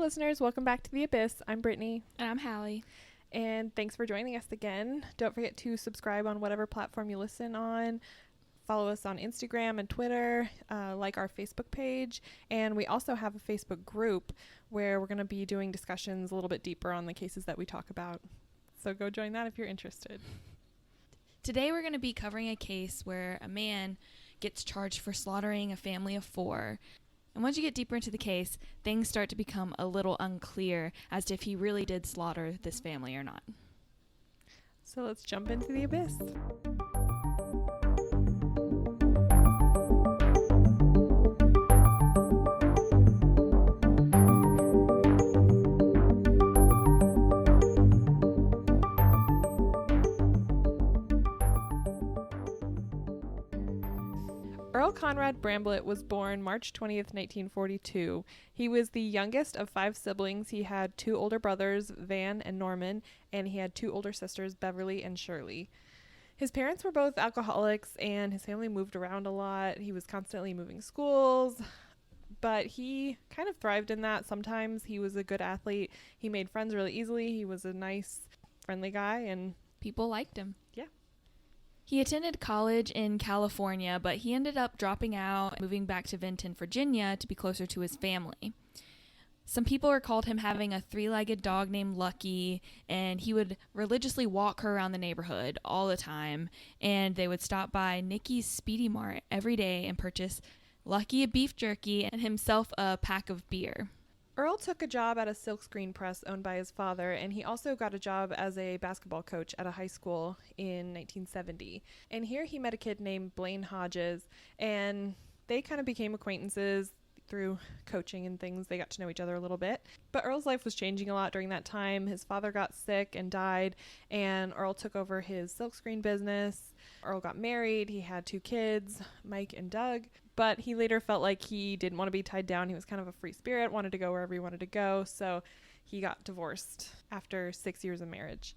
listeners, welcome back to The Abyss. I'm Brittany. And I'm Hallie. And thanks for joining us again. Don't forget to subscribe on whatever platform you listen on. Follow us on Instagram and Twitter, like our Facebook page. And we also have a Facebook group where we're going to be doing discussions a little bit deeper on the cases that we talk about. So go join that if you're interested. Today we're going to be covering a case where a man gets charged for slaughtering a family of 4. And once you get deeper into the case, things start to become a little unclear as to if he really did slaughter this family or not. So let's jump into The Abyss. Earl Conrad Bramblett was born March 20th, 1942. He was the youngest of 5 siblings. He had 2 older brothers, Van and Norman, and he had 2 older sisters, Beverly and Shirley. His parents were both alcoholics, and his family moved around a lot. He was constantly moving schools, but he kind of thrived in that. Sometimes he was a good athlete. He made friends really easily. He was a nice, friendly guy, and people liked him. Yeah. He attended college in California, but he ended up dropping out, moving back to Vinton, Virginia to be closer to his family. Some people recalled him having a 3-legged dog named Lucky, and he would religiously walk her around the neighborhood all the time, and they would stop by Nikki's Speedy Mart every day and purchase Lucky a beef jerky and himself a pack of beer. Earl took a job at a silkscreen press owned by his father, and he also got a job as a basketball coach at a high school in 1970. And here he met a kid named Blaine Hodges, and they kind of became acquaintances through coaching and things. They got to know each other a little bit. But Earl's life was changing a lot during that time. His father got sick and died, and Earl took over his silkscreen business. Earl got married. He had 2 kids, Mike and Doug. But he later felt like he didn't want to be tied down. He was kind of a free spirit, wanted to go wherever he wanted to go. So he got divorced after 6 years of marriage.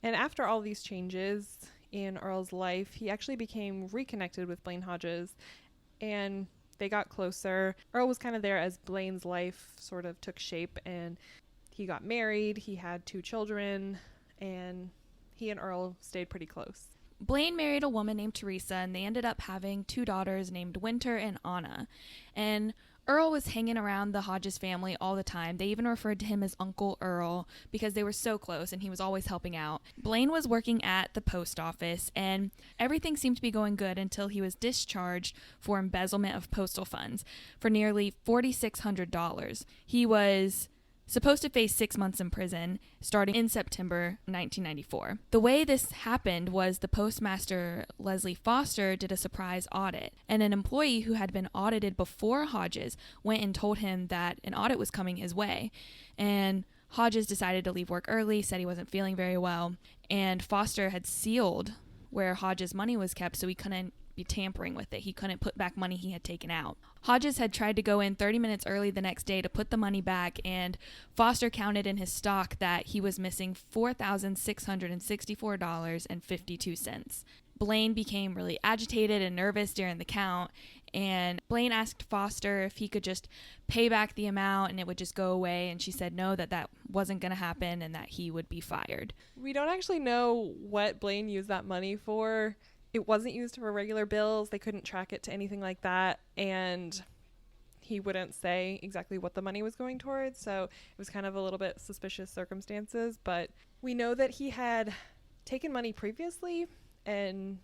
And after all these changes in Earl's life, he actually became reconnected with Blaine Hodges, and they got closer. Earl was kind of there as Blaine's life sort of took shape, and he got married. He had 2 children, and he and Earl stayed pretty close. Blaine married a woman named Teresa, and they ended up having 2 daughters named Winter and Anna. And Earl was hanging around the Hodges family all the time. They even referred to him as Uncle Earl because they were so close and he was always helping out. Blaine was working at the post office, and everything seemed to be going good until he was discharged for embezzlement of postal funds for nearly $4,600. He was supposed to face 6 months in prison starting in September 1994. The way this happened was the postmaster, Leslie Foster, did a surprise audit, and an employee who had been audited before Hodges went and told him that an audit was coming his way. And Hodges decided to leave work early, said he wasn't feeling very well, and Foster had sealed where Hodges' money was kept so he couldn't be tampering with it. He couldn't put back money he had taken out. Hodges had tried to go in 30 minutes early the next day to put the money back, and Foster counted in his stock that he was missing $4,664.52. Blaine became really agitated and nervous during the count, and Blaine asked Foster if he could just pay back the amount and it would just go away, and she said no, that wasn't going to happen and that he would be fired. We don't actually know what Blaine used that money for. It wasn't used for regular bills. They couldn't track it to anything like that. And he wouldn't say exactly what the money was going towards. So it was kind of a little bit suspicious circumstances. But we know that he had taken money previously and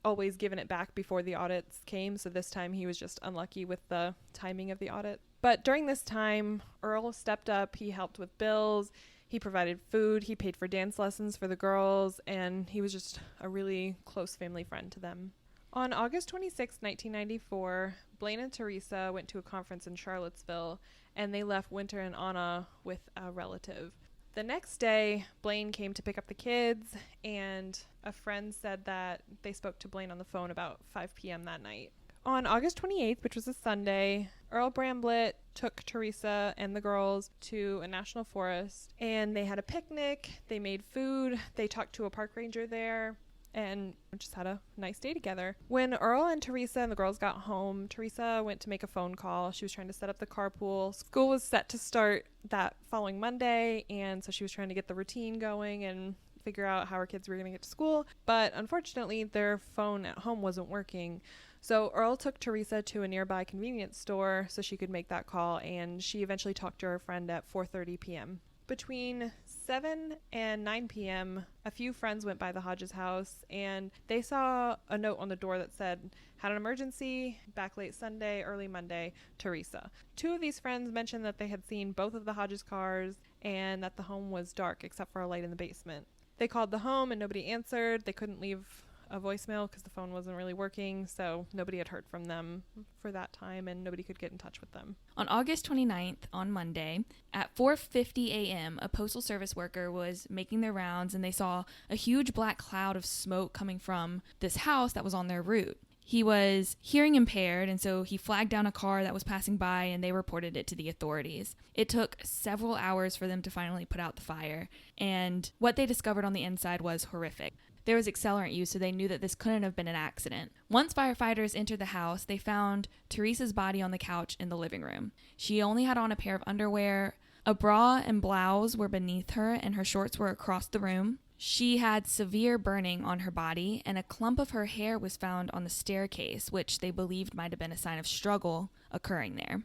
always given it back before the audits came. So this time he was just unlucky with the timing of the audit. But during this time, Earl stepped up. He helped with bills. He provided food, he paid for dance lessons for the girls, and he was just a really close family friend to them. On August 26, 1994, Blaine and Teresa went to a conference in Charlottesville, and they left Winter and Anna with a relative. The next day, Blaine came to pick up the kids, and a friend said that they spoke to Blaine on the phone about 5 p.m. that night. On August 28th, which was a Sunday, Earl Bramblett took Teresa and the girls to a national forest, and they had a picnic. They made food. They talked to a park ranger there. and just had a nice day together. When Earl and Teresa and the girls got home, Teresa went to make a phone call. She was trying to set up the carpool. School was set to start that following Monday, and so she was trying to get the routine going and figure out how her kids were going to get to school. But unfortunately, their phone at home wasn't working. So Earl took Teresa to a nearby convenience store so she could make that call, and she eventually talked to her friend at 4:30 p.m. Between 7 and 9 p.m., a few friends went by the Hodges house, and they saw a note on the door that said, "Had an emergency, back late Sunday, early Monday, Teresa." Two of these friends mentioned that they had seen both of the Hodges cars and that the home was dark except for a light in the basement. They called the home and nobody answered. They couldn't leave a voicemail because the phone wasn't really working, so nobody had heard from them for that time and nobody could get in touch with them. On August 29th, on Monday, at 4:50 a.m., a postal service worker was making their rounds and they saw a huge black cloud of smoke coming from this house that was on their route. He was hearing impaired, and so he flagged down a car that was passing by and they reported it to the authorities. It took several hours for them to finally put out the fire, and what they discovered on the inside was horrific. There was accelerant used, so they knew that this couldn't have been an accident. Once firefighters entered the house, they found Teresa's body on the couch in the living room. She only had on a pair of underwear. A bra and blouse were beneath her, and her shorts were across the room. She had severe burning on her body, and a clump of her hair was found on the staircase, which they believed might have been a sign of struggle occurring there.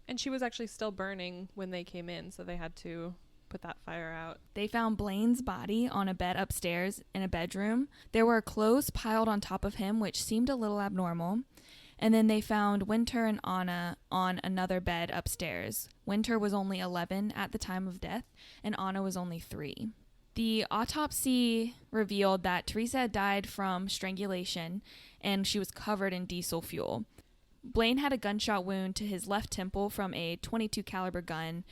And she was actually still burning when they came in, so they had to put that fire out. They found Blaine's body on a bed upstairs in a bedroom. There were clothes piled on top of him, which seemed a little abnormal. And then they found Winter and Anna on another bed upstairs. Winter was only 11 at the time of death, and Anna was only 3. The autopsy revealed that Teresa had died from strangulation, and she was covered in diesel fuel. Blaine had a gunshot wound to his left temple from a .22 caliber gun,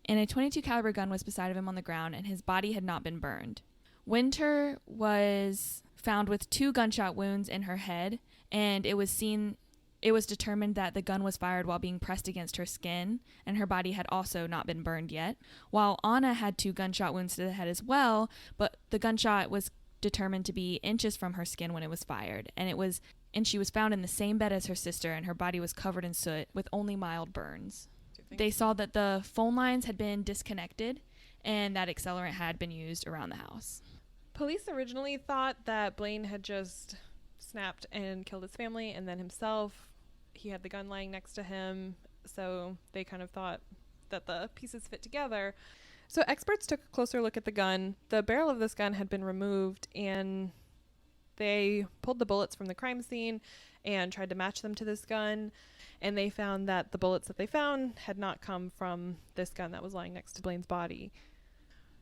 and a .22 caliber gun was beside of him on the ground, and his body had not been burned. Winter was found with 2 gunshot wounds in her head, and it was determined that the gun was fired while being pressed against her skin, and her body had also not been burned yet. While Anna had 2 gunshot wounds to the head as well, but the gunshot was determined to be inches from her skin when it was fired, and she was found in the same bed as her sister, and her body was covered in soot with only mild burns. They saw that the phone lines had been disconnected and that accelerant had been used around the house. Police originally thought that Blaine had just snapped and killed his family, and then himself. He had the gun lying next to him, so they kind of thought that the pieces fit together. So experts took a closer look at the gun. The barrel of this gun had been removed, and they pulled the bullets from the crime scene and tried to match them to this gun, and they found that the bullets that they found had not come from this gun that was lying next to Blaine's body.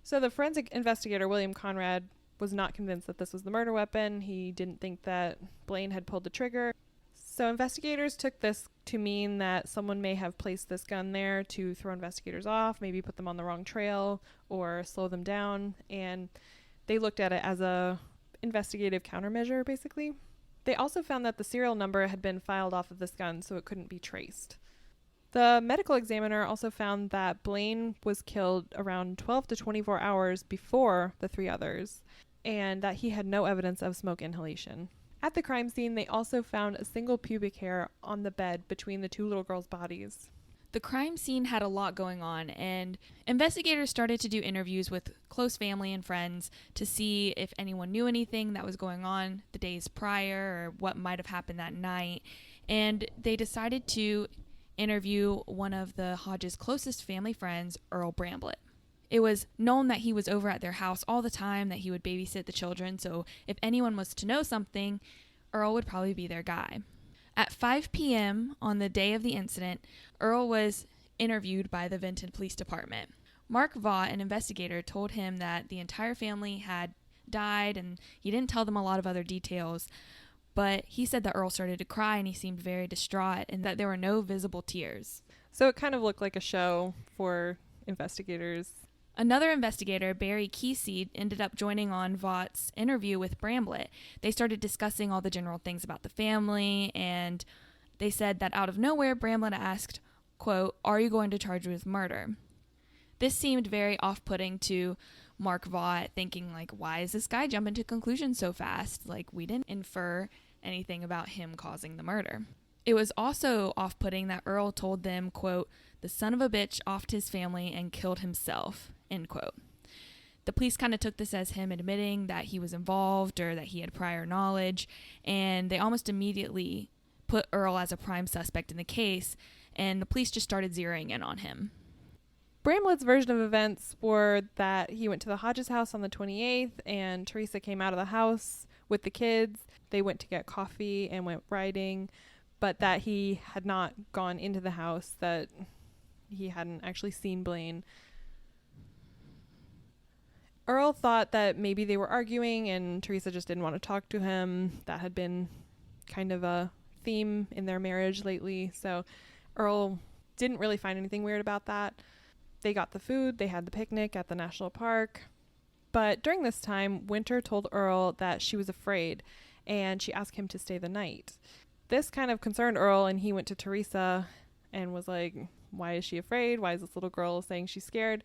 So the forensic investigator, William Conrad, was not convinced that this was the murder weapon. He didn't think that Blaine had pulled the trigger. So investigators took this to mean that someone may have placed this gun there to throw investigators off, maybe put them on the wrong trail or slow them down, and they looked at it as a investigative countermeasure, basically. They also found that the serial number had been filed off of this gun, so it couldn't be traced. The medical examiner also found that Blaine was killed around 12 to 24 hours before the 3 others, and that he had no evidence of smoke inhalation. At the crime scene, they also found a single pubic hair on the bed between the 2 little girls' bodies. The crime scene had a lot going on, and investigators started to do interviews with close family and friends to see if anyone knew anything that was going on the days prior or what might have happened that night. And they decided to interview one of the Hodges' closest family friends, Earl Bramblett. It was known that he was over at their house all the time, that he would babysit the children, so if anyone was to know something, Earl would probably be their guy. At 5 p.m. on the day of the incident, Earl was interviewed by the Vinton Police Department. Mark Vaught, an investigator, told him that the entire family had died, and he didn't tell them a lot of other details, but he said that Earl started to cry and he seemed very distraught and that there were no visible tears. So it kind of looked like a show for investigators. Another investigator, Barry Kesey, ended up joining on Vaught's interview with Bramblett. They started discussing all the general things about the family, and they said that out of nowhere, Bramblett asked, quote, "Are you going to charge me with murder?" This seemed very off-putting to Mark Vaught, thinking like, why is this guy jumping to conclusions so fast? Like, we didn't infer anything about him causing the murder. It was also off-putting that Earl told them, quote, the son of a bitch offed his family and killed himself, end quote. The police kind of took this as him admitting that he was involved or that he had prior knowledge, and they almost immediately put Earl as a prime suspect in the case, and the police just started zeroing in on him. Bramblett's version of events were that he went to the Hodges house on the 28th, and Teresa came out of the house with the kids. They went to get coffee and went riding, but that he had not gone into the house, that he hadn't actually seen Blaine. Earl thought that maybe they were arguing and Teresa just didn't want to talk to him. That had been kind of a theme in their marriage lately. So Earl didn't really find anything weird about that. They got the food. They had the picnic at the national park. But during this time, Winter told Earl that she was afraid and she asked him to stay the night. This kind of concerned Earl, and he went to Teresa and was like, why is she afraid? Why is this little girl saying she's scared?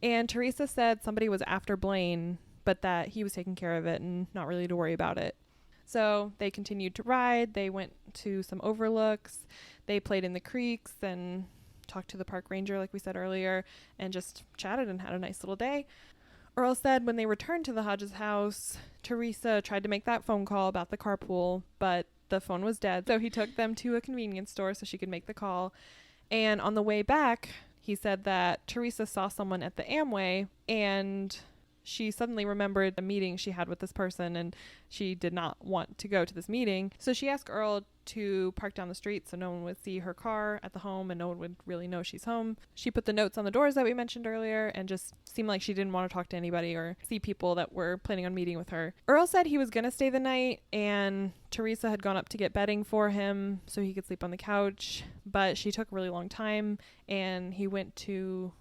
And Teresa said somebody was after Blaine, but that he was taking care of it and not really to worry about it. So they continued to ride. They went to some overlooks. They played in the creeks and talked to the park ranger, like we said earlier, and just chatted and had a nice little day. Earl said when they returned to the Hodges house, Teresa tried to make that phone call about the carpool, but the phone was dead. So he took them to a convenience store so she could make the call. And on the way back, he said that Teresa saw someone at the Amway and she suddenly remembered a meeting she had with this person and she did not want to go to this meeting. So she asked Earl to park down the street so no one would see her car at the home and no one would really know she's home. She put the notes on the doors that we mentioned earlier and just seemed like she didn't want to talk to anybody or see people that were planning on meeting with her. Earl said he was going to stay the night and Teresa had gone up to get bedding for him so he could sleep on the couch, but she took a really long time and he went to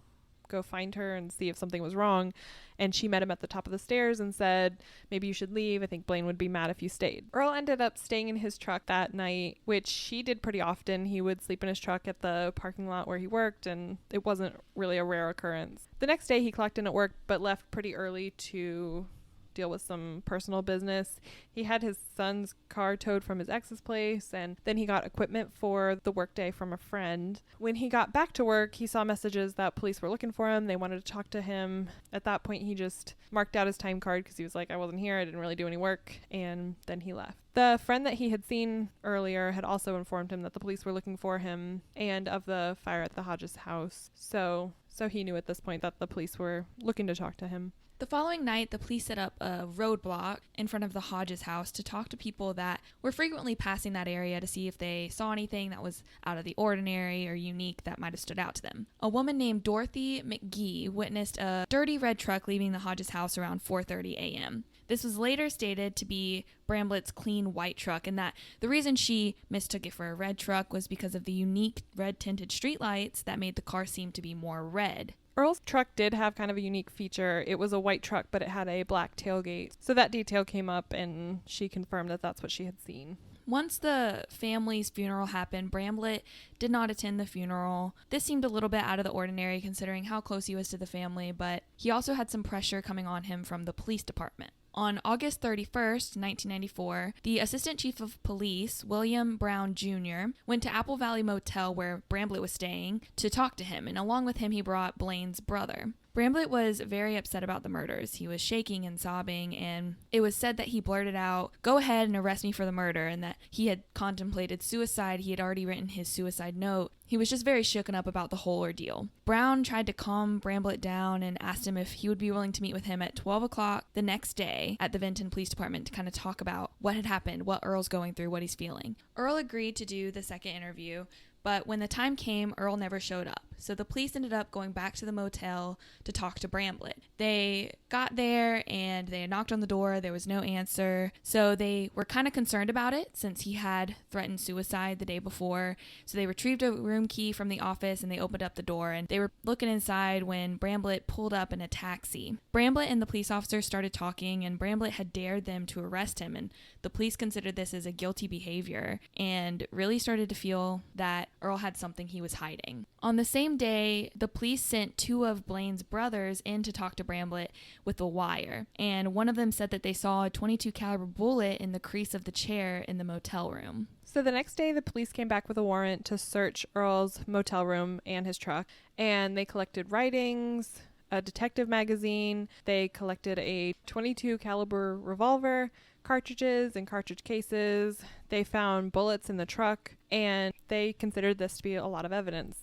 go find her and see if something was wrong, and she met him at the top of the stairs and said, maybe you should leave. I think Blaine would be mad if you stayed. Earl ended up staying in his truck that night, which he did pretty often. He would sleep in his truck at the parking lot where he worked, and it wasn't really a rare occurrence. The next day he clocked in at work but left pretty early to deal with some personal business. He had his son's car towed from his ex's place, and then he got equipment for the workday from a friend. When he got back to work, he saw messages that police were looking for him. They wanted to talk to him. At that point, he just marked out his time card because he was like, I wasn't here. I didn't really do any work. And then he left. The friend that he had seen earlier had also informed him that the police were looking for him and of the fire at the Hodges house. So he knew at this point that the police were looking to talk to him. The following night, the police set up a roadblock in front of the Hodges house to talk to people that were frequently passing that area to see if they saw anything that was out of the ordinary or unique that might have stood out to them. A woman named Dorothy McGee witnessed a dirty red truck leaving the Hodges house around 4:30 a.m. This was later stated to be Bramblett's clean white truck, and that the reason she mistook it for a red truck was because of the unique red tinted streetlights that made the car seem to be more red. Earl's truck did have kind of a unique feature. It was a white truck, but it had a black tailgate. So that detail came up, and she confirmed that that's what she had seen. Once the family's funeral happened, Bramblett did not attend the funeral. This seemed a little bit out of the ordinary considering how close he was to the family, but he also had some pressure coming on him from the police department. On August 31st, 1994, the Assistant Chief of Police, William Brown Jr., went to Apple Valley Motel where Bramblett was staying to talk to him, and along with him he brought Blaine's brother. Bramblett was very upset about the murders. He was shaking and sobbing, and it was said that he blurted out, "Go ahead and arrest me for the murder," and that he had contemplated suicide. He had already written his suicide note. He was just very shooken up about the whole ordeal. Brown tried to calm Bramblett down and asked him if he would be willing to meet with him at 12 o'clock the next day at the Vinton Police Department to kind of talk about what had happened, what Earl's going through, what he's feeling. Earl agreed to do the second interview, but when the time came, Earl never showed up. So the police ended up going back to the motel to talk to Bramblett. They got there and they knocked on the door. There was no answer. So they were kind of concerned about it since he had threatened suicide the day before. So they retrieved a room key from the office and they opened up the door, and they were looking inside when Bramblett pulled up in a taxi. Bramblett and the police officer started talking, and Bramblett had dared them to arrest him, and the police considered this as a guilty behavior and really started to feel that Earl had something he was hiding. On the same day, the police sent 2 of Blaine's brothers in to talk to Bramblett with a wire, and one of them said that they saw a .22 caliber bullet in the crease of the chair in the motel room. So the next day, the police came back with a warrant to search Earl's motel room and his truck, and they collected writings, a detective magazine, they collected a .22 caliber revolver, cartridges and cartridge cases, they found bullets in the truck, and they considered this to be a lot of evidence.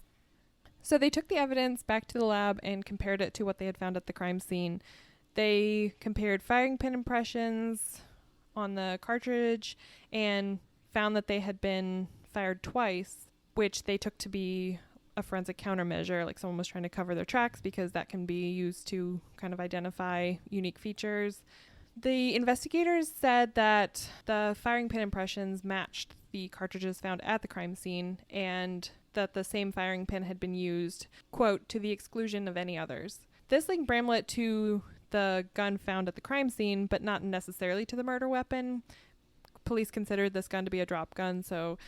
So they took the evidence back to the lab and compared it to what they had found at the crime scene. They compared firing pin impressions on the cartridge and found that they had been fired twice, which they took to be a forensic countermeasure, like someone was trying to cover their tracks, because that can be used to kind of identify unique features. The investigators said that the firing pin impressions matched the cartridges found at the crime scene, and that the same firing pin had been used, quote, to the exclusion of any others. This linked Bramblett to the gun found at the crime scene, but not necessarily to the murder weapon. Police considered this gun to be a drop gun, so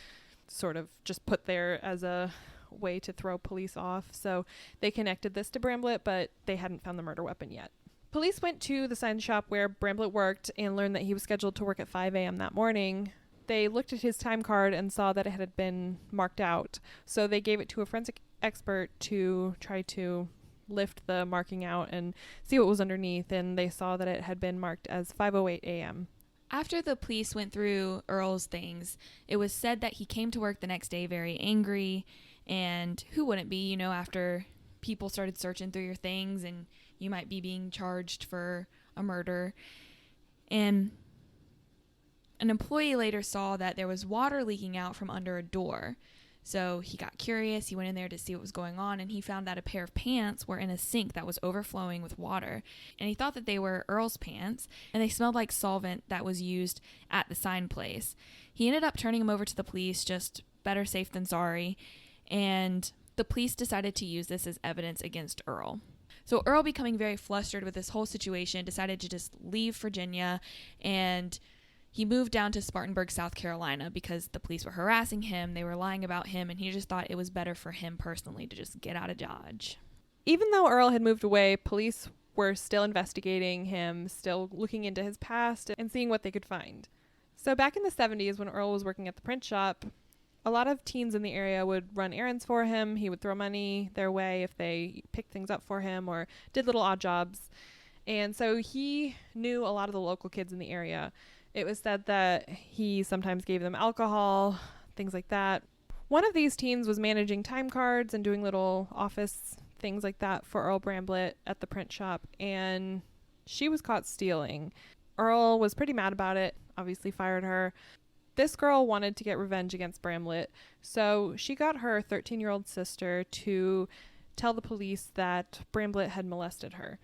sort of just put there as a way to throw police off. So they connected this to Bramblett, but they hadn't found the murder weapon yet. Police went to the sign shop where Bramblett worked and learned that he was scheduled to work at 5 a.m. that morning. They looked at his time card and saw that it had been marked out. So they gave it to a forensic expert to try to lift the marking out and see what was underneath, and they saw that it had been marked as 5:08 a.m. After the police went through Earl's things, it was said that he came to work the next day very angry, and who wouldn't be, you know, after people started searching through your things and you might be being charged for a murder. And an employee later saw that there was water leaking out from under a door. So he got curious, he went in there to see what was going on, and he found that a pair of pants were in a sink that was overflowing with water. And he thought that they were Earl's pants, and they smelled like solvent that was used at the sign place. He ended up turning them over to the police, just better safe than sorry, and the police decided to use this as evidence against Earl. So Earl, becoming very flustered with this whole situation, decided to just leave Virginia, and he moved down to Spartanburg, South Carolina, because the police were harassing him, they were lying about him, and he just thought it was better for him personally to just get out of Dodge. Even though Earl had moved away, police were still investigating him, still looking into his past and seeing what they could find. So back in the 70s, when Earl was working at the print shop, a lot of teens in the area would run errands for him. He would throw money their way if they picked things up for him or did little odd jobs. And so he knew a lot of the local kids in the area. It was said that he sometimes gave them alcohol, things like that. One of these teens was managing time cards and doing little office things like that for Earl Bramblett at the print shop, and she was caught stealing. Earl was pretty mad about it, obviously fired her. This girl wanted to get revenge against Bramblett, so she got her 13-year-old sister to tell the police that Bramblett had molested her.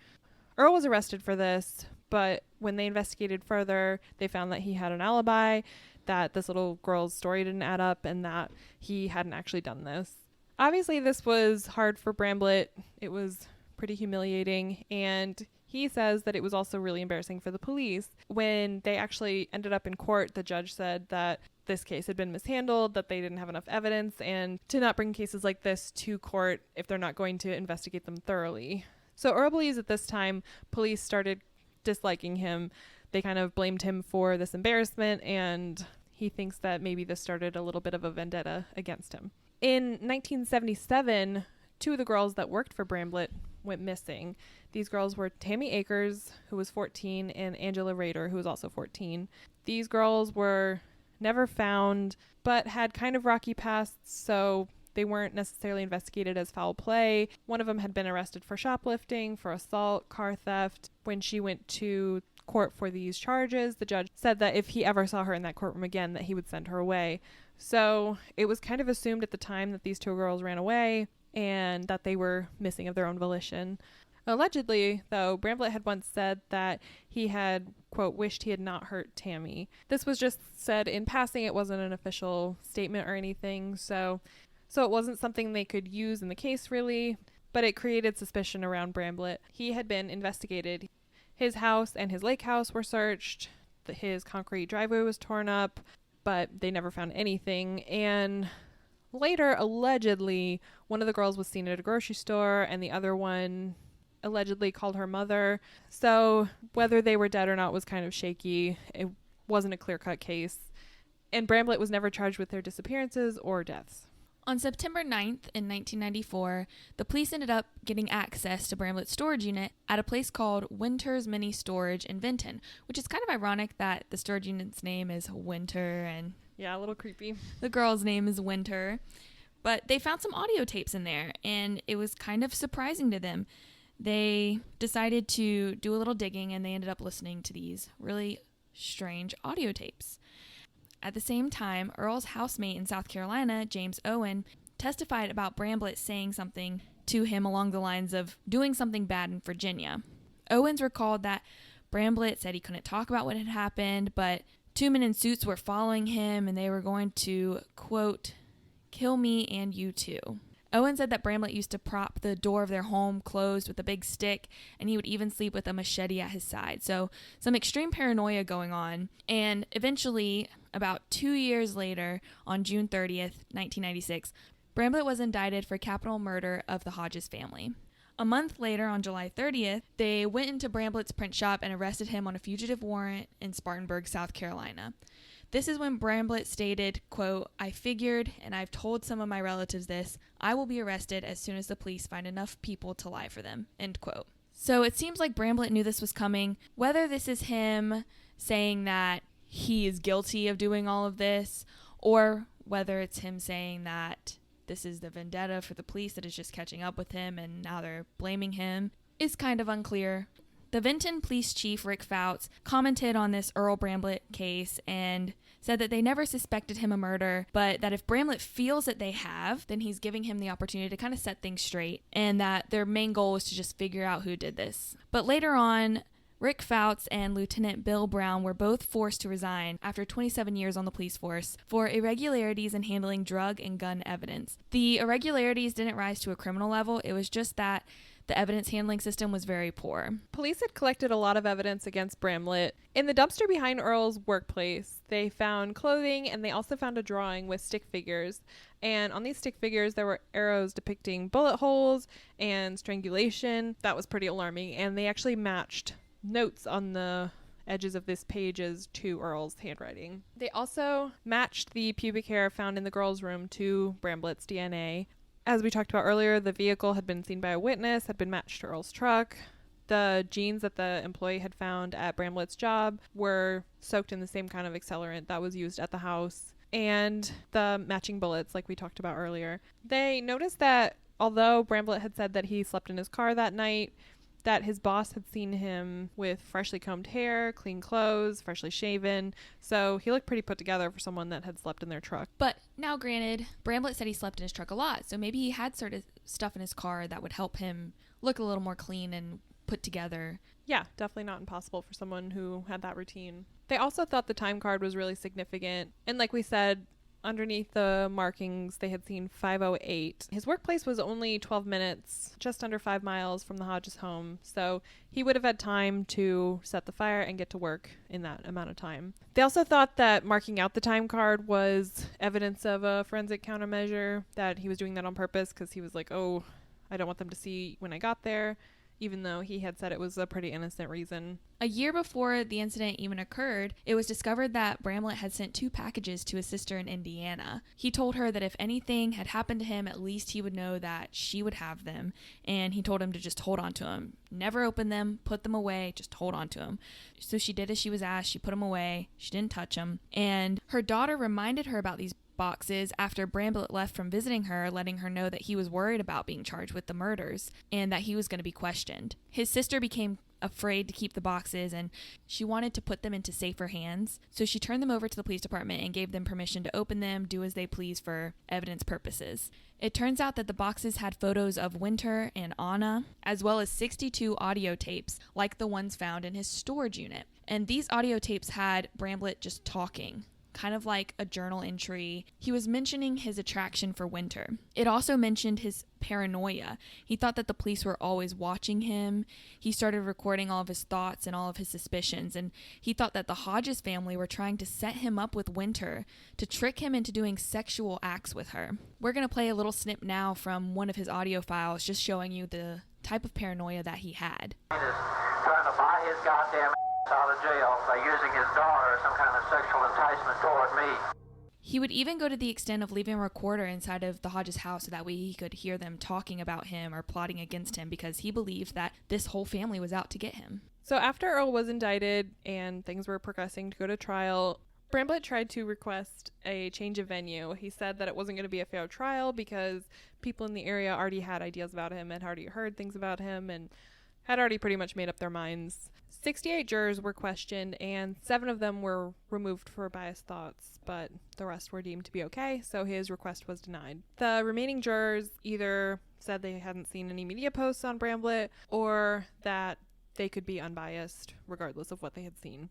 Earl was arrested for this, but when they investigated further, they found that he had an alibi, that this little girl's story didn't add up, and that he hadn't actually done this. Obviously, this was hard for Bramblett. It was pretty humiliating, and he says that it was also really embarrassing for the police. When they actually ended up in court, the judge said that this case had been mishandled, that they didn't have enough evidence, and to not bring cases like this to court if they're not going to investigate them thoroughly. So Earl believes at this time police started disliking him. They kind of blamed him for this embarrassment, and he thinks that maybe this started a little bit of a vendetta against him. In 1977, 2 of the girls that worked for Bramblett went missing. These girls were Tammy Akers, who was 14, and Angela Rader, who was also 14. These girls were never found, but had kind of rocky pasts, so they weren't necessarily investigated as foul play. One of them had been arrested for shoplifting, for assault, car theft. When she went to court for these charges, the judge said that if he ever saw her in that courtroom again, that he would send her away. So it was kind of assumed at the time that these 2 girls ran away and that they were missing of their own volition. Allegedly, though, Bramblett had once said that he had, quote, wished he had not hurt Tammy. This was just said in passing. It wasn't an official statement or anything, so it wasn't something they could use in the case, really, but it created suspicion around Bramblett. He had been investigated. His house and his lake house were searched. His concrete driveway was torn up, but they never found anything. And Later, allegedly, one of the girls was seen at a grocery store and the other one allegedly called her mother. So whether they were dead or not was kind of shaky. It wasn't a clear-cut case. And Bramblett was never charged with their disappearances or deaths. On September 9th in 1994, the police ended up getting access to Bramblett's storage unit at a place called Winter's Mini Storage in Vinton, which is kind of ironic that the storage unit's name is Winter and Yeah, a little creepy. the girl's name is Winter. But they found some audio tapes in there, and it was kind of surprising to them. They decided to do a little digging, and they ended up listening to these really strange audio tapes. At the same time, Earl's housemate in South Carolina, James Owen, testified about Bramblett saying something to him along the lines of doing something bad in Virginia. Owens recalled that Bramblett said he couldn't talk about what had happened, but two men in suits were following him and they were going to, quote, kill me and you too. Owen said that Bramblett used to prop the door of their home closed with a big stick, and he would even sleep with a machete at his side. So some extreme paranoia going on. And eventually, about 2 years later, on June 30th, 1996, Bramblett was indicted for capital murder of the Hodges family. A month later, on July 30th, they went into Bramblett's print shop and arrested him on a fugitive warrant in Spartanburg, South Carolina. This is when Bramblett stated, quote, I figured, and I've told some of my relatives this, I will be arrested as soon as the police find enough people to lie for them, end quote. So it seems like Bramblett knew this was coming. Whether this is him saying that he is guilty of doing all of this, or whether it's him saying that this is the vendetta for the police that is just catching up with him and now they're blaming him, is kind of unclear. The Vinton Police Chief, Rick Fouts, commented on this Earl Bramblett case and said that they never suspected him of murder, but that if Bramblett feels that they have, then he's giving him the opportunity to kind of set things straight, and that their main goal was to just figure out who did this. But later on, Rick Fouts and Lieutenant Bill Brown were both forced to resign after 27 years on the police force for irregularities in handling drug and gun evidence. The irregularities didn't rise to a criminal level, it was just that the evidence handling system was very poor. Police had collected a lot of evidence against Bramblett. In the dumpster behind Earl's workplace, they found clothing and they also found a drawing with stick figures. And on these stick figures, there were arrows depicting bullet holes and strangulation. That was pretty alarming. And they actually matched notes on the edges of this pages to Earl's handwriting. They also matched the pubic hair found in the girl's room to Bramblett's DNA. As we talked about earlier, the vehicle had been seen by a witness, had been matched to Earl's truck. The jeans that the employee had found at Bramblett's job were soaked in the same kind of accelerant that was used at the house. And the matching bullets, like we talked about earlier. They noticed that although Bramblett had said that he slept in his car that night, that his boss had seen him with freshly combed hair, clean clothes, freshly shaven. So he looked pretty put together for someone that had slept in their truck. But now granted, Bramblett said he slept in his truck a lot, so maybe he had sort of stuff in his car that would help him look a little more clean and put together. Yeah, definitely not impossible for someone who had that routine. They also thought the time card was really significant. And like we said, underneath the markings, they had seen 5:08. His workplace was only 12 minutes, just under 5 miles from the Hodges home, so he would have had time to set the fire and get to work in that amount of time. They also thought that marking out the time card was evidence of a forensic countermeasure, that he was doing that on purpose because he was like, oh, I don't want them to see when I got there, even though he had said it was a pretty innocent reason. A year before the incident even occurred, it was discovered that Bramblett had sent 2 packages to his sister in Indiana. He told her that if anything had happened to him, at least he would know that she would have them, and he told him to just hold on to them. Never open them, put them away, just hold on to them. So she did as she was asked. She put them away. She didn't touch them. And her daughter reminded her about these boxes after Bramblett left from visiting her, letting her know that he was worried about being charged with the murders and that he was going to be questioned. His sister became afraid to keep the boxes and she wanted to put them into safer hands, so she turned them over to the police department and gave them permission to open them, do as they please for evidence purposes. It turns out that the boxes had photos of Winter and Anna, as well as 62 audio tapes like the ones found in his storage unit. And these audio tapes had Bramblett just talking, kind of like a journal entry. He was mentioning his attraction for Winter. It also mentioned his paranoia. He thought that the police were always watching him. He started recording all of his thoughts and all of his suspicions, and he thought that the Hodges family were trying to set him up with Winter to trick him into doing sexual acts with her. We're going to play a little snip now from one of his audio files, just showing you the type of paranoia that he had. Trying to buy his goddamn out of jail by using his daughter as some kind of sexual enticement toward me. He would even go to the extent of leaving a recorder inside of the Hodges house so that way he could hear them talking about him or plotting against him, because he believed that this whole family was out to get him. So after Earl was indicted and things were progressing to go to trial, Bramblett tried to request a change of venue. He said that it wasn't going to be a fair trial because people in the area already had ideas about him, had already heard things about him, and had already pretty much made up their minds. 68 jurors were questioned, and 7 of them were removed for biased thoughts, but the rest were deemed to be okay, so his request was denied. The remaining jurors either said they hadn't seen any media posts on Bramblett, or that they could be unbiased regardless of what they had seen.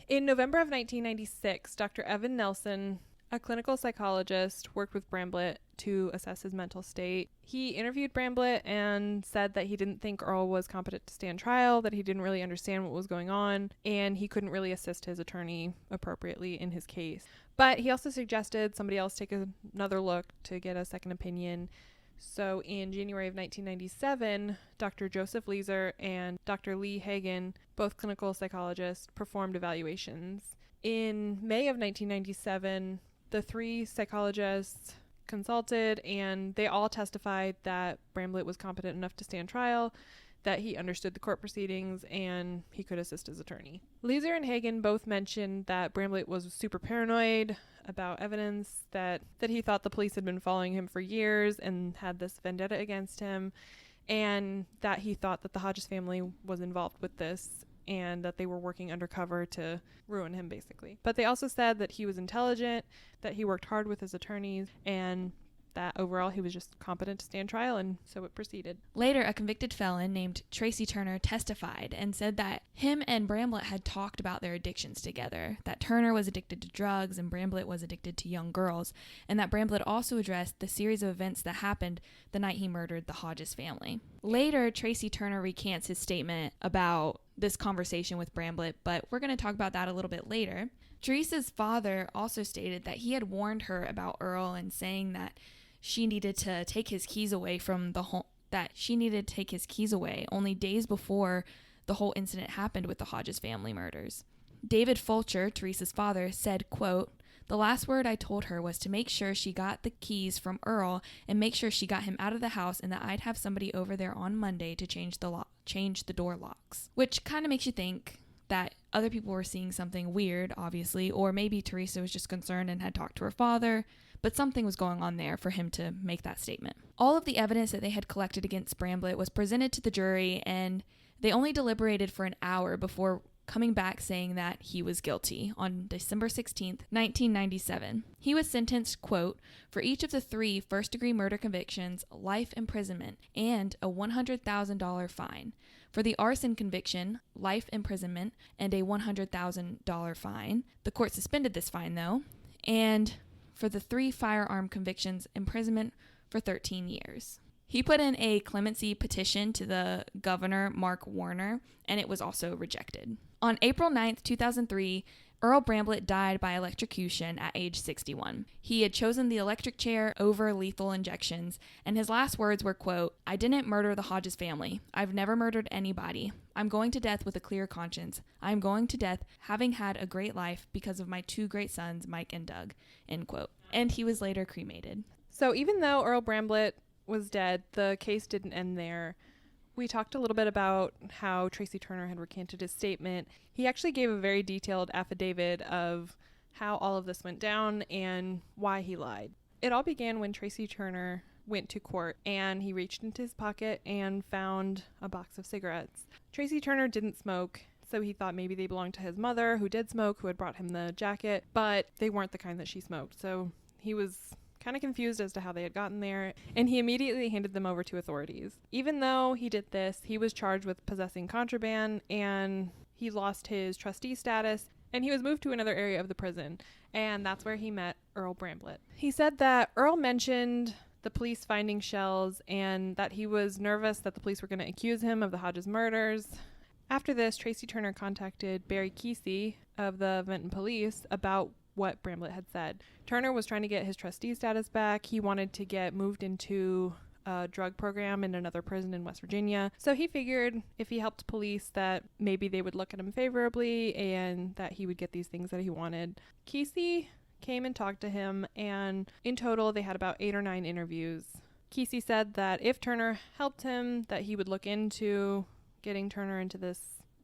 In November of 1996, Dr. Evan Nelson, a clinical psychologist, worked with Bramblett to assess his mental state. He interviewed Bramblett and said that he didn't think Earl was competent to stand trial, that he didn't really understand what was going on, and he couldn't really assist his attorney appropriately in his case. But he also suggested somebody else take another look to get a second opinion. So in January of 1997, Dr. Joseph Leeser and Dr. Lee Hagen, both clinical psychologists, performed evaluations. In May of 1997, the 3 psychologists consulted, and they all testified that Bramblett was competent enough to stand trial, that he understood the court proceedings, and he could assist his attorney. Leeser and Hagen both mentioned that Bramblett was super paranoid about evidence, that he thought the police had been following him for years and had this vendetta against him, and that he thought that the Hodges family was involved with this and that they were working undercover to ruin him, basically. But they also said that he was intelligent, that he worked hard with his attorneys, and that overall he was just competent to stand trial, and so it proceeded. Later, a convicted felon named Tracy Turner testified and said that him and Bramblett had talked about their addictions together, that Turner was addicted to drugs and Bramblett was addicted to young girls, and that Bramblett also addressed the series of events that happened the night he murdered the Hodges family. Later, Tracy Turner recants his statement about this conversation with Bramblett, but we're going to talk about that a little bit later. Teresa's father also stated that he had warned her about Earl and saying that she needed to take his keys away from the home, only days before the whole incident happened with the Hodges family murders. David Fulcher, Teresa's father, said, quote, "The last word I told her was to make sure she got the keys from Earl and make sure she got him out of the house, and that I'd have somebody over there on Monday to change the door locks." Which kind of makes you think that other people were seeing something weird, obviously, or maybe Teresa was just concerned and had talked to her father, but something was going on there for him to make that statement. All of the evidence that they had collected against Bramblett was presented to the jury, and they only deliberated for an hour before coming back saying that he was guilty on December 16th, 1997. He was sentenced, quote, "for each of the 3 first-degree murder convictions, life imprisonment, and a $100,000 fine. For the arson conviction, life imprisonment, and a $100,000 fine. The court suspended this fine, though. And for the 3 firearm convictions, imprisonment for 13 years. He put in a clemency petition to the governor, Mark Warner, and it was also rejected. On April 9th, 2003, Earl Bramblett died by electrocution at age 61. He had chosen the electric chair over lethal injections, and his last words were, quote, "I didn't murder the Hodges family. I've never murdered anybody. I'm going to death with a clear conscience. I'm going to death having had a great life because of my 2 great sons, Mike and Doug," end quote. And he was later cremated. So even though Earl Bramblett was dead, the case didn't end there. We talked a little bit about how Tracy Turner had recanted his statement. He actually gave a very detailed affidavit of how all of this went down and why he lied. It all began when Tracy Turner went to court and he reached into his pocket and found a box of cigarettes. Tracy Turner didn't smoke, so he thought maybe they belonged to his mother, who did smoke, who had brought him the jacket, but they weren't the kind that she smoked. So he was kind of confused as to how they had gotten there, and he immediately handed them over to authorities. Even though he did this, he was charged with possessing contraband, and he lost his trustee status, and he was moved to another area of the prison, and that's where he met Earl Bramblett. He said that Earl mentioned the police finding shells and that he was nervous that the police were going to accuse him of the Hodges murders. After this, Tracy Turner contacted Barry Kesey of the Vinton Police about what Bramblett had said. Turner was trying to get his trustee status back. He wanted to get moved into a drug program in another prison in West Virginia. So he figured if he helped police that maybe they would look at him favorably and that he would get these things that he wanted. Kesey came and talked to him, and in total they had about 8 or 9 interviews. Kesey said that if Turner helped him, that he would look into getting Turner into this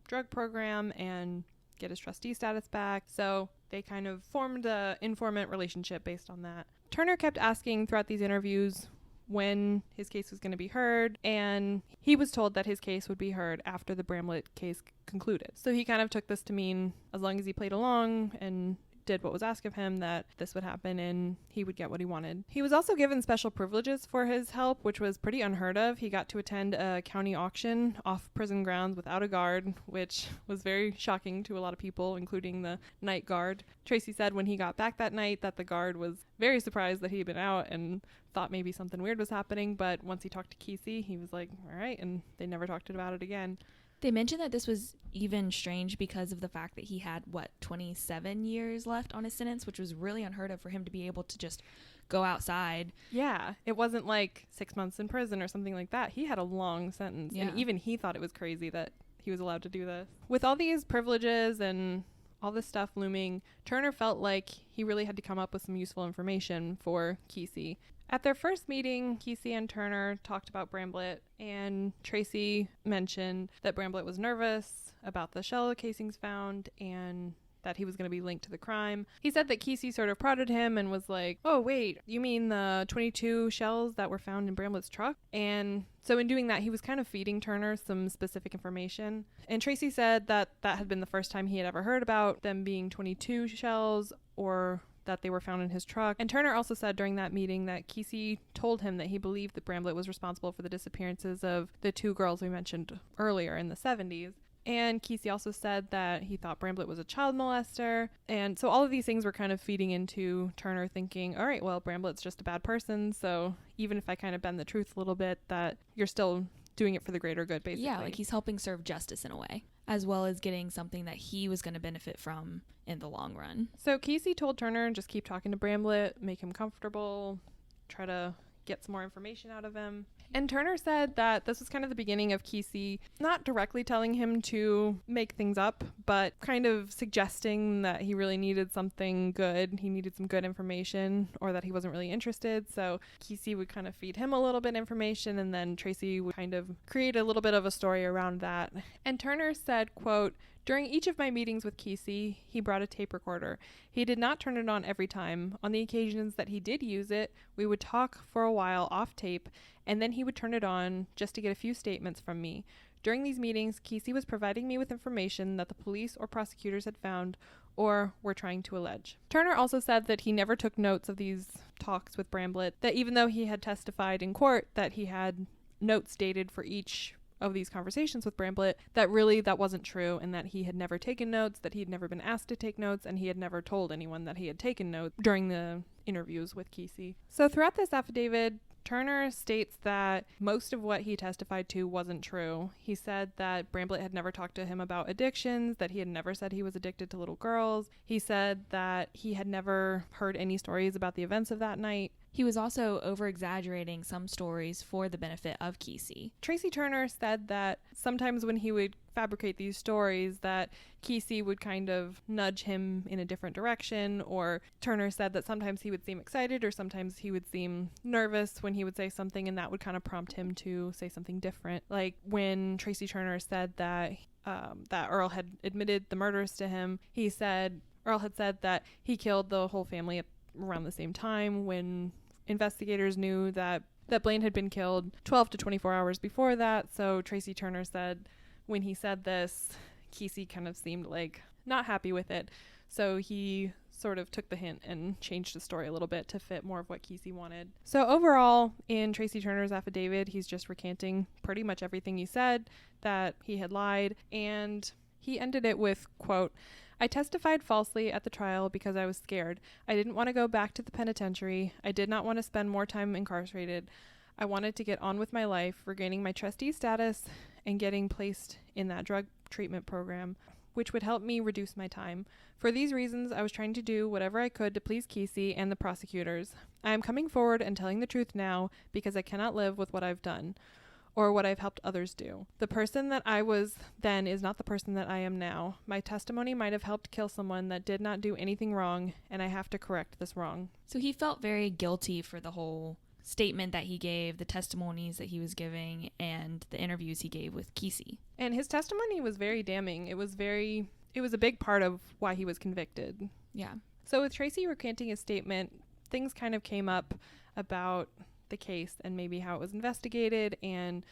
drug program and get his trustee status back. So they kind of formed an informant relationship based on that. Turner kept asking throughout these interviews when his case was going to be heard, and he was told that his case would be heard after the Bramblett case concluded. So he kind of took this to mean as long as he played along and did what was asked of him, that this would happen and he would get what he wanted. He was also given special privileges for his help, which was pretty unheard of. He got to attend a county auction off prison grounds without a guard, which was very shocking to a lot of people, including the night guard. Tracy said when he got back that night that the guard was very surprised that he had been out and thought maybe something weird was happening, but once he talked to Kesey, he was like, all right, and they never talked about it again. They mentioned that this was even strange because of the fact that he had, 27 years left on his sentence, which was really unheard of for him to be able to just go outside. Yeah, it wasn't like 6 months in prison or something like that. He had a long sentence, and even he thought it was crazy that he was allowed to do this. With all these privileges and all this stuff looming, Turner felt like he really had to come up with some useful information for Kesey. At their first meeting, Kesey and Turner talked about Bramblett, and Tracy mentioned that Bramblett was nervous about the shell casings found and that he was going to be linked to the crime. He said that Kesey sort of prodded him and was like, oh, wait, you mean the 22 shells that were found in Bramblett's truck? And so in doing that, he was kind of feeding Turner some specific information. And Tracy said that that had been the first time he had ever heard about them being 22 shells or that they were found in his truck. And Turner also said during that meeting that Kesey told him that he believed that Bramblett was responsible for the disappearances of the 2 girls we mentioned earlier in the 70s. And Kesey also said that he thought Bramblett was a child molester. And so all of these things were kind of feeding into Turner thinking, all right, well, Bramblett's just a bad person, so even if I kind of bend the truth a little bit, that you're still doing it for the greater good, basically. Yeah, like he's helping serve justice in a way, as well as getting something that he was going to benefit from in the long run. So Kesey told Turner just keep talking to Bramblett, make him comfortable, try to get some more information out of him. And Turner said that this was kind of the beginning of Kesey not directly telling him to make things up, but kind of suggesting that he really needed something good. He needed some good information, or that he wasn't really interested. So Kesey would kind of feed him a little bit of information, and then Tracy would kind of create a little bit of a story around that. And Turner said, quote, during each of my meetings with Kesey, he brought a tape recorder. He did not turn it on every time. On the occasions that he did use it, we would talk for a while off tape, and then he would turn it on just to get a few statements from me. During these meetings, Kesey was providing me with information that the police or prosecutors had found or were trying to allege. Turner also said that he never took notes of these talks with Bramblett, that even though he had testified in court that he had notes dated for each of these conversations with Bramblett, that really that wasn't true, and that he had never taken notes, that he had never been asked to take notes, and he had never told anyone that he had taken notes during the interviews with Kesey. So throughout this affidavit, Turner states that most of what he testified to wasn't true. He said that Bramblett had never talked to him about addictions, that he had never said he was addicted to little girls. He said that he had never heard any stories about the events of that night. He was also over-exaggerating some stories for the benefit of Kesey. Tracy Turner said that sometimes when he would fabricate these stories, that Kesey would kind of nudge him in a different direction, or Turner said that sometimes he would seem excited or sometimes he would seem nervous when he would say something, and that would kind of prompt him to say something different. Like when Tracy Turner said that Earl had admitted the murders to him, he said Earl had said that he killed the whole family around the same time, when investigators knew that Blaine had been killed 12 to 24 hours before that. So Tracy Turner said when he said this, Kesey kind of seemed like not happy with it. So he sort of took the hint and changed the story a little bit to fit more of what Kesey wanted. So overall, in Tracy Turner's affidavit, he's just recanting pretty much everything he said, that he had lied, and he ended it with, quote, I testified falsely at the trial because I was scared. I didn't want to go back to the penitentiary. I did not want to spend more time incarcerated. I wanted to get on with my life, regaining my trustee status and getting placed in that drug treatment program, which would help me reduce my time. For these reasons, I was trying to do whatever I could to please Kesey and the prosecutors. I am coming forward and telling the truth now because I cannot live with what I've done or what I've helped others do. The person that I was then is not the person that I am now. My testimony might have helped kill someone that did not do anything wrong, and I have to correct this wrong. So he felt very guilty for the whole statement that he gave, the testimonies that he was giving, and the interviews he gave with Kesey. And his testimony was very damning. It was a big part of why he was convicted. Yeah. So with Tracy recanting his statement, things kind of came up about the case and maybe how it was investigated and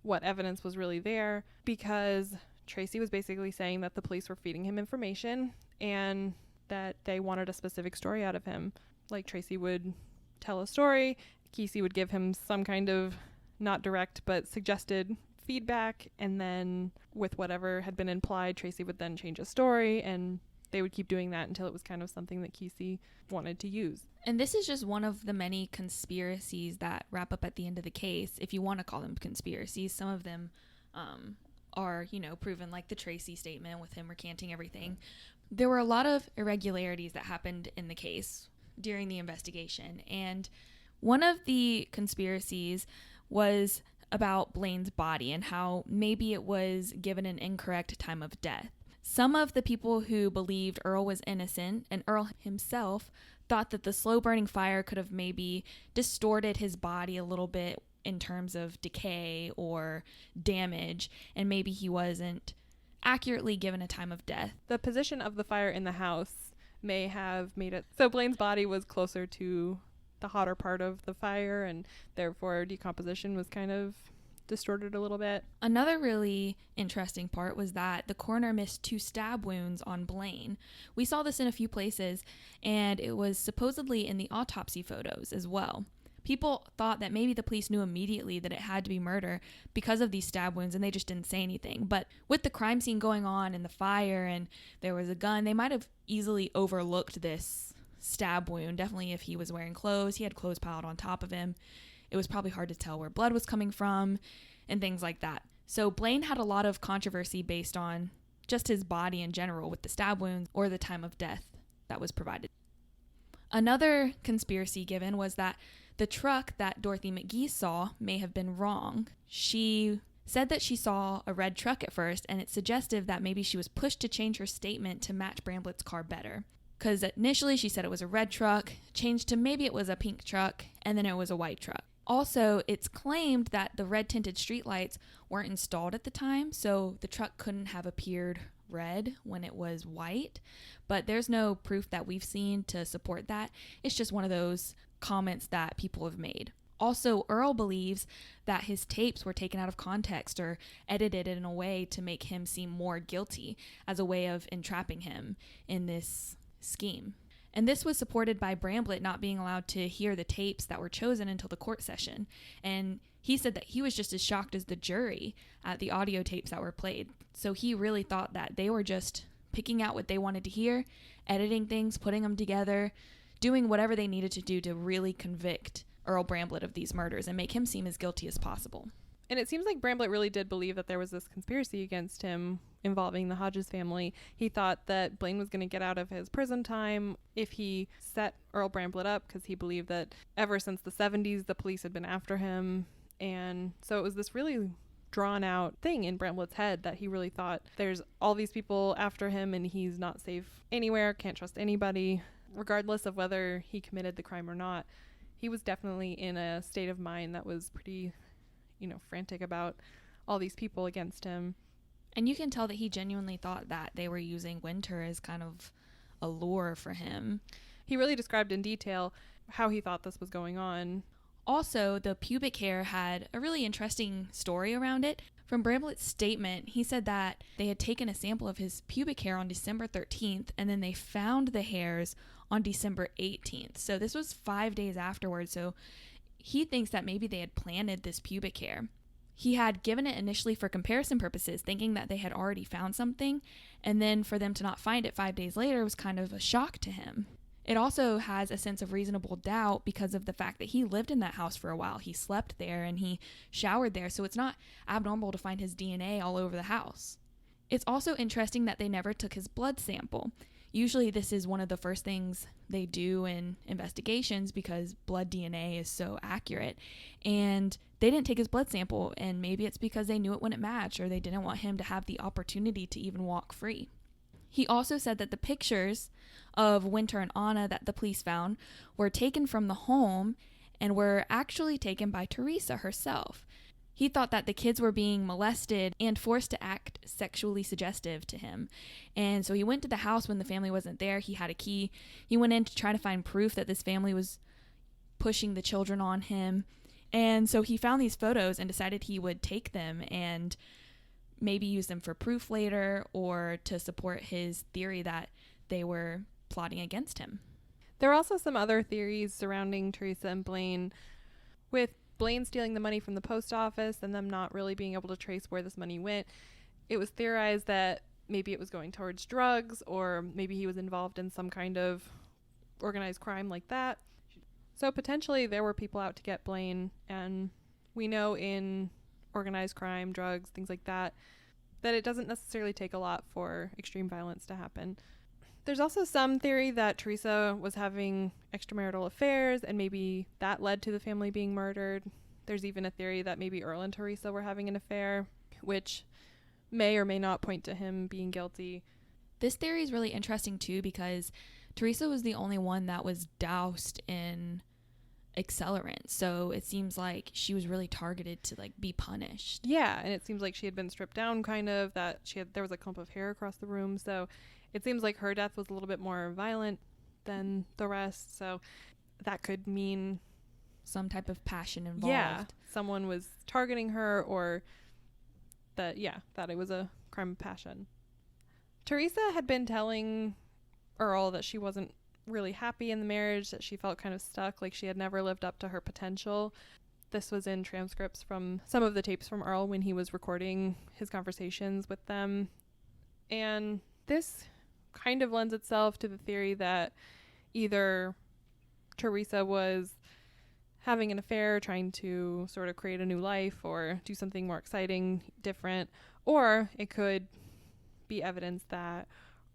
what evidence was really there, because Tracy was basically saying that the police were feeding him information and that they wanted a specific story out of him. Like, Tracy would tell a story, Kesey would give him some kind of not direct but suggested feedback, and then with whatever had been implied, Tracy would then change a story, and they would keep doing that until it was kind of something that Kesey wanted to use. And this is just one of the many conspiracies that wrap up at the end of the case, if you want to call them conspiracies. Some of them are, proven, like the Tracy statement with him recanting everything. There were a lot of irregularities that happened in the case during the investigation, and one of the conspiracies was about Blaine's body and how maybe it was given an incorrect time of death. Some of the people who believed Earl was innocent, and Earl himself, thought that the slow-burning fire could have maybe distorted his body a little bit in terms of decay or damage, and maybe he wasn't accurately given a time of death. The position of the fire in the house may have made it so Blaine's body was closer to the hotter part of the fire, and therefore decomposition was kind of distorted a little bit. Another really interesting part was that the coroner missed 2 stab wounds on Blaine. We saw this in a few places, and it was supposedly in the autopsy photos as well. People thought that maybe the police knew immediately that it had to be murder because of these stab wounds, and they just didn't say anything. But with the crime scene going on and the fire and there was a gun, they might have easily overlooked this stab wound. Definitely if he was wearing clothes, he had clothes piled on top of him. It was probably hard to tell where blood was coming from and things like that. So Blaine had a lot of controversy based on just his body in general with the stab wounds or the time of death that was provided. Another conspiracy given was that the truck that Dorothy McGee saw may have been wrong. She said that she saw a red truck at first, and it's suggestive that maybe she was pushed to change her statement to match Bramblett's car better. Because initially she said it was a red truck, changed to maybe it was a pink truck, and then it was a white truck. Also, it's claimed that the red tinted streetlights weren't installed at the time, so the truck couldn't have appeared red when it was white, but there's no proof that we've seen to support that. It's just one of those comments that people have made. Also, Earl believes that his tapes were taken out of context or edited in a way to make him seem more guilty as a way of entrapping him in this scheme. And this was supported by Bramblett not being allowed to hear the tapes that were chosen until the court session. And he said that he was just as shocked as the jury at the audio tapes that were played. So he really thought that they were just picking out what they wanted to hear, editing things, putting them together, doing whatever they needed to do to really convict Earl Bramblett of these murders and make him seem as guilty as possible. And it seems like Bramblett really did believe that there was this conspiracy against him involving the Hodges family. He thought that Blaine was going to get out of his prison time if he set Earl Bramblett up, because he believed that ever since the 70s, the police had been after him. And so it was this really drawn out thing in Bramblett's head that he really thought there's all these people after him and he's not safe anywhere, can't trust anybody, regardless of whether he committed the crime or not. He was definitely in a state of mind that was pretty frantic about all these people against him. And you can tell that he genuinely thought that they were using Winter as kind of a lure for him. He really described in detail how he thought this was going on. Also, the pubic hair had a really interesting story around it. From Bramblett's statement, he said that they had taken a sample of his pubic hair on December 13th, and then they found the hairs on December 18th. So this was 5 days afterwards. So he thinks that maybe they had planted this pubic hair. He had given it initially for comparison purposes, thinking that they had already found something, and then for them to not find it 5 days later was kind of a shock to him. It also has a sense of reasonable doubt because of the fact that he lived in that house for a while. He slept there and he showered there, so it's not abnormal to find his DNA all over the house. It's also interesting that they never took his blood sample. Usually this is one of the first things they do in investigations because blood DNA is so accurate. And they didn't take his blood sample, and maybe it's because they knew it wouldn't match or they didn't want him to have the opportunity to even walk free. He also said that the pictures of Winter and Anna that the police found were taken from the home and were actually taken by Teresa herself. He thought that the kids were being molested and forced to act sexually suggestive to him. And so he went to the house when the family wasn't there. He had a key. He went in to try to find proof that this family was pushing the children on him. And so he found these photos and decided he would take them and maybe use them for proof later or to support his theory that they were plotting against him. There are also some other theories surrounding Teresa and Blaine, with Blaine stealing the money from the post office and them not really being able to trace where this money went. It was theorized that maybe it was going towards drugs, or maybe he was involved in some kind of organized crime like that. So potentially there were people out to get Blaine, and we know in organized crime, drugs, things like that, that it doesn't necessarily take a lot for extreme violence to happen. There's also some theory that Teresa was having extramarital affairs and maybe that led to the family being murdered. There's even a theory that maybe Earl and Teresa were having an affair, which may or may not point to him being guilty. This theory is really interesting too because Teresa was the only one that was doused in accelerant, so it seems like she was really targeted to be punished. Yeah, and it seems like she had been stripped down, kind of, that there was a clump of hair across the room, so it seems like her death was a little bit more violent than the rest, so that could mean some type of passion involved. Yeah, someone was targeting her, or that it was a crime of passion. Teresa had been telling Earl that she wasn't really happy in the marriage, that she felt kind of stuck, like she had never lived up to her potential. This was in transcripts from some of the tapes from Earl when he was recording his conversations with them. And this kind of lends itself to the theory that either Teresa was having an affair, trying to sort of create a new life or do something more exciting, different, or it could be evidence that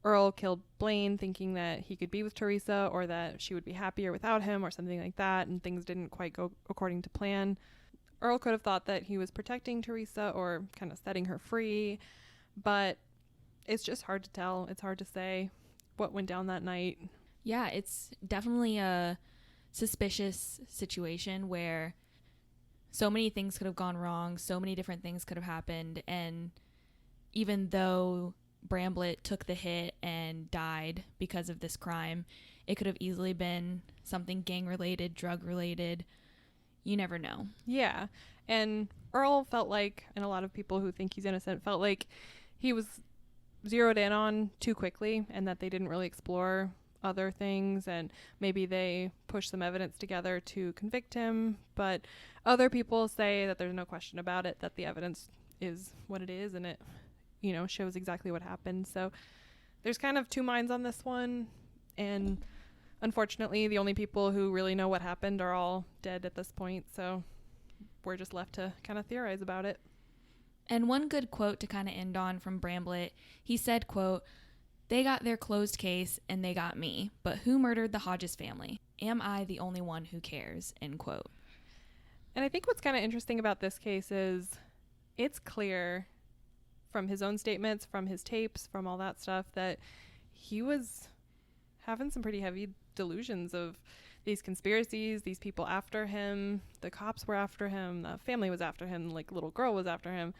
Earl killed Blaine thinking that he could be with Teresa or that she would be happier without him or something like that, and things didn't quite go according to plan. Earl could have thought that he was protecting Teresa or kind of setting her free, but it's just hard to tell. It's hard to say what went down that night. Yeah, it's definitely a suspicious situation where so many things could have gone wrong, so many different things could have happened, and even though Bramblett took the hit and died because of this crime, it could have easily been something gang-related, drug-related. You never know. Yeah, and Earl felt like, and a lot of people who think he's innocent felt like he was zeroed in on too quickly and that they didn't really explore other things, and maybe they pushed some evidence together to convict him, but other people say that there's no question about it, that the evidence is what it is and it shows exactly what happened. So there's kind of two minds on this one, and unfortunately the only people who really know what happened are all dead at this point, so we're just left to kind of theorize about it. And one good quote to kind of end on from Bramblett, he said, quote, "They got their closed case and they got me, but who murdered the Hodges family? Am I the only one who cares?" End quote. And I think what's kind of interesting about this case is it's clear from his own statements, from his tapes, from all that stuff, that he was having some pretty heavy delusions of these conspiracies, these people after him, the cops were after him, the family was after him, like little girl was after him.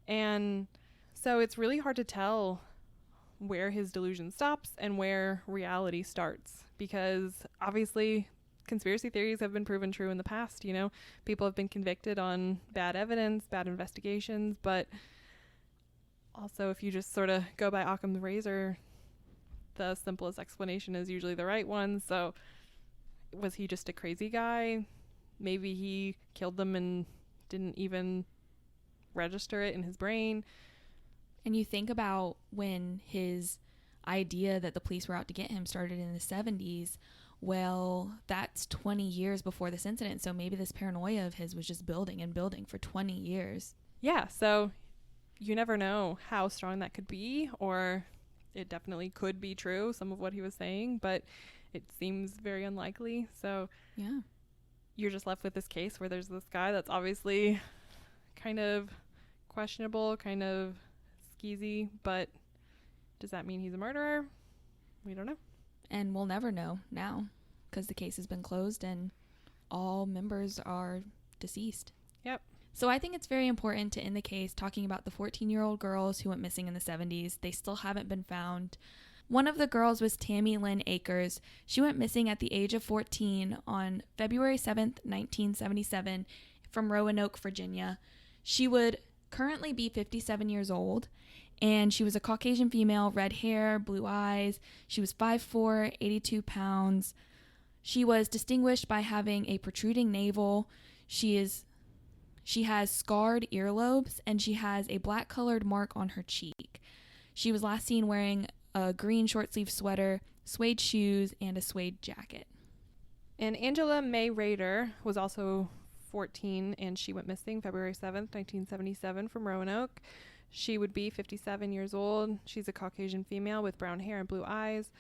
And so it's really hard to tell where his delusion stops and where reality starts, because obviously conspiracy theories have been proven true in the past. People have been convicted on bad evidence, bad investigations, but also, if you just sort of go by Occam's razor, the simplest explanation is usually the right one. So was he just a crazy guy? Maybe he killed them and didn't even register it in his brain. And you think about when his idea that the police were out to get him started in the 70s. Well, that's 20 years before this incident. So maybe this paranoia of his was just building and building for 20 years. Yeah, so you never know how strong that could be, or it definitely could be true, some of what he was saying, but it seems very unlikely. So yeah, you're just left with this case where there's this guy that's obviously kind of questionable, kind of skeezy, but does that mean he's a murderer? We don't know. And we'll never know now because the case has been closed and all members are deceased. Yep. So I think it's very important to end the case talking about the 14-year-old girls who went missing in the 70s. They still haven't been found. One of the girls was Tammy Lynn Akers. She went missing at the age of 14 on February 7th, 1977 from Roanoke, Virginia. She would currently be 57 years old, and she was a Caucasian female, red hair, blue eyes. She was 5'4", 82 pounds. She was distinguished by having a protruding navel. She has scarred earlobes, and she has a black-colored mark on her cheek. She was last seen wearing a green short-sleeve sweater, suede shoes, and a suede jacket. And Angela May Rader was also 14, and she went missing February 7th, 1977 from Roanoke. She would be 57 years old. She's a Caucasian female with brown hair and blue eyes.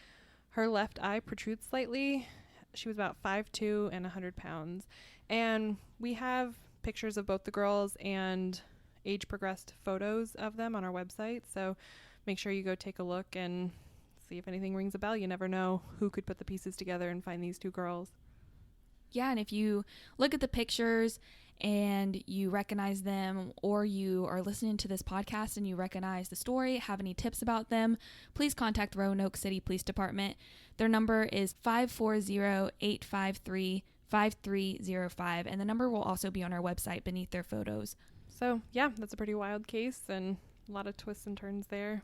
Her left eye protrudes slightly. She was about 5'2" and 100 pounds. And we have pictures of both the girls and age-progressed photos of them on our website. So make sure you go take a look and see if anything rings a bell. You never know who could put the pieces together and find these two girls. Yeah, and if you look at the pictures and you recognize them, or you are listening to this podcast and you recognize the story, have any tips about them, please contact Roanoke City Police Department. Their number is 540-853-5305, and the number will also be on our website beneath their photos. So, yeah, that's a pretty wild case and a lot of twists and turns there.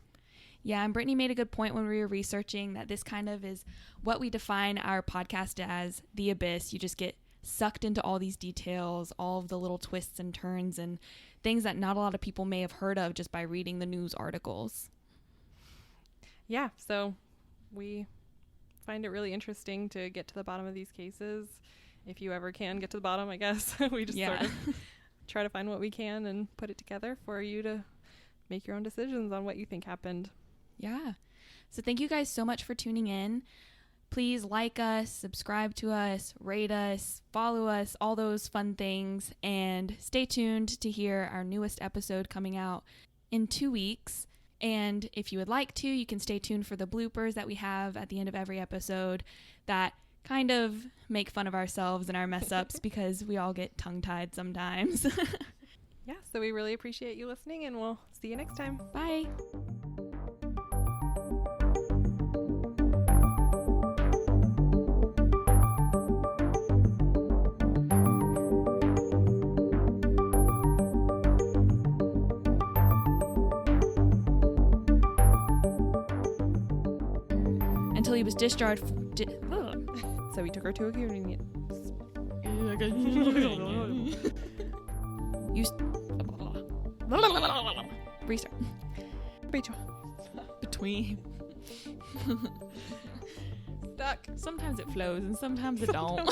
Yeah, and Brittany made a good point when we were researching that this kind of is what we define our podcast as, the abyss. You just get sucked into all these details, all of the little twists and turns and things that not a lot of people may have heard of just by reading the news articles. Yeah, so we find it really interesting to get to the bottom of these cases. If you ever can get to the bottom, I guess. We just sort of try to find what we can and put it together for you to make your own decisions on what you think happened. Yeah. So thank you guys so much for tuning in. Please like us, subscribe to us, rate us, follow us, all those fun things, and stay tuned to hear our newest episode coming out in 2 weeks. And if you would like to, you can stay tuned for the bloopers that we have at the end of every episode that kind of make fun of ourselves and our mess ups because we all get tongue-tied sometimes. Yeah, so we really appreciate you listening, and we'll see you next time. Bye. Until he was discharged. So we took her to a convenience. Restart. Between. Stuck. Sometimes it flows and sometimes it don't.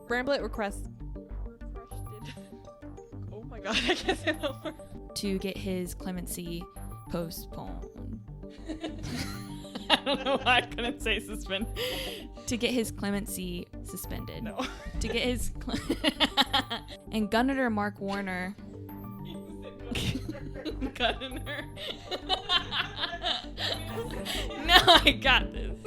Bramblett requested. Oh my god, I can't say that word. To get his clemency postponed. I don't know why I couldn't say suspend. To get his clemency suspended. No. To get his and Gunner Mark Warner. Gunner. No, I got this.